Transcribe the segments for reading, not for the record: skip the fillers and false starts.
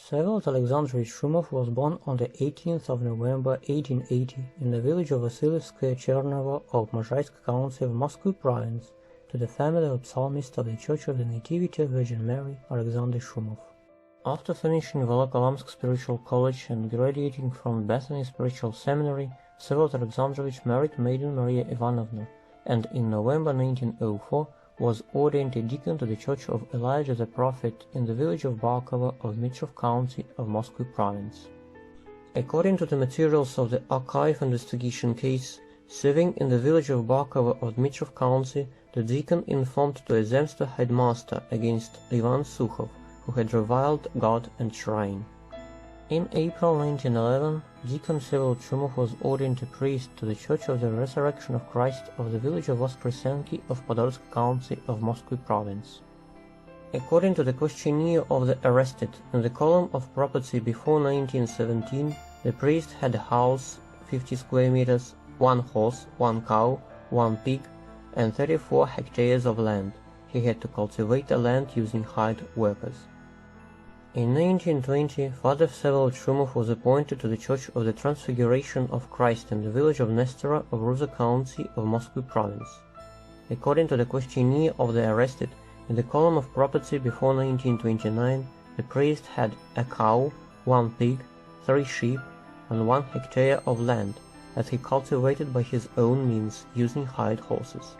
Vsevolod Alexandrovich Shumov was born on the 18th of November 1880 in the village of Vasilevskaya Chernovo of Možaisk County of Moscow Province to the family of psalmist of the Church of the Nativity of Virgin Mary, Alexander Shumov. After finishing Volokоламsk Spiritual College and graduating from Bethany Spiritual Seminary, Vsevolod Alexandrovich married Maiden Maria Ivanovna, and in November 1904 was ordained a deacon to the Church of Elijah the Prophet in the village of Barkovo of Dmitrov County of Moscow Province. According to the materials of the archive investigation case, serving in the village of Barkovo of Dmitrov County, the deacon informed to a Zemstvo headmaster against Ivan Sukhov, who had reviled God and shrine. In April 1911, Deacon Vsevolod Shumov was ordained a priest to the Church of the Resurrection of Christ of the village of Voskresenki of Podolsk County of Moscow Province. According to the questionnaire of the arrested, in the column of property before 1917, the priest had a house, 50 square meters, 1 horse, 1 cow, 1 pig, and 34 hectares of land. He had to cultivate the land using hired workers. In 1920, Father Vsevolod Shumov was appointed to the Church of the Transfiguration of Christ in the village of Nestora of Ruza County of Moscow Province. According to the questionnaire of the arrested, in the column of property before 1929, the priest had a cow, 1 pig, 3 sheep, and 1 hectare of land that he cultivated by his own means using hired horses.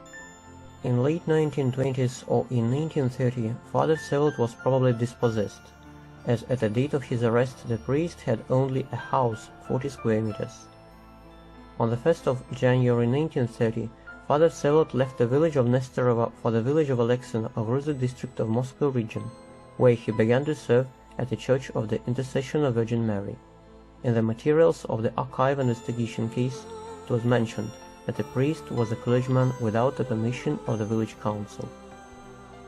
In late 1920s or in 1930, Father Vsevolod was probably dispossessed, as at the date of his arrest the priest had only a house, 40 square meters. On the 1st of January 1930, Father Vsevolod left the village of Nestorova for the village of Alexina of Ruza district of Moscow region, where he began to serve at the Church of the Intercession of Virgin Mary. In the materials of the archive investigation case, it was mentioned that the priest was a clergyman without the permission of the village council.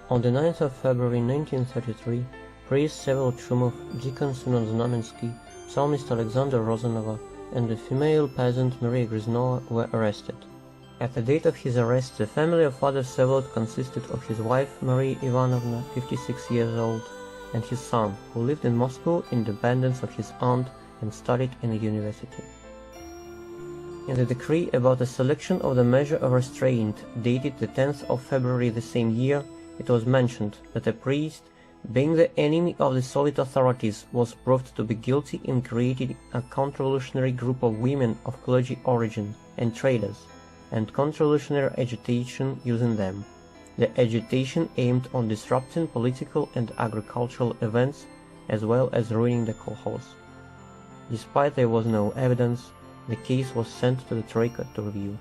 On the 9th of February 1933, priest Vsevolod Shumov, deacon Semyon Znamensky, psalmist Alexander Rozanova, and the female peasant Maria Griznova were arrested. At the date of his arrest, the family of Father Vsevolod consisted of his wife Maria Ivanovna, 56 years old, and his son, who lived in Moscow in dependence of his aunt and studied in a university. In the decree about the selection of the measure of restraint, dated the 10th of February the same year, it was mentioned that a priest, being the enemy of the Soviet authorities, was proved to be guilty in creating a counter-revolutionary group of women of clergy origin and traders, and counter-revolutionary agitation using them. The agitation aimed on disrupting political and agricultural events, as well as ruining the kolkhoz. Despite there was no evidence, the case was sent to the Troika to review.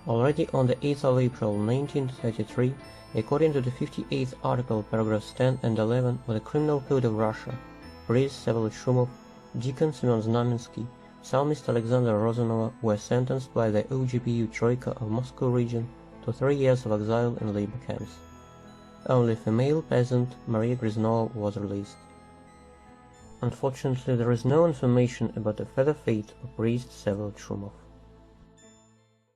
Already on the 8th of April 1933, according to the 58th article, paragraphs 10 and 11 of the Criminal Code of Russia, priest Vsevolod Shumov, deacon Semyon Znamensky, psalmist Alexander Rozanova were sentenced by the OGPU Troika of Moscow region to 3 years of exile in labor camps. Only female peasant Maria Griznova was released. Unfortunately, there is no information about the further fate of priest Vsevolod Shumov.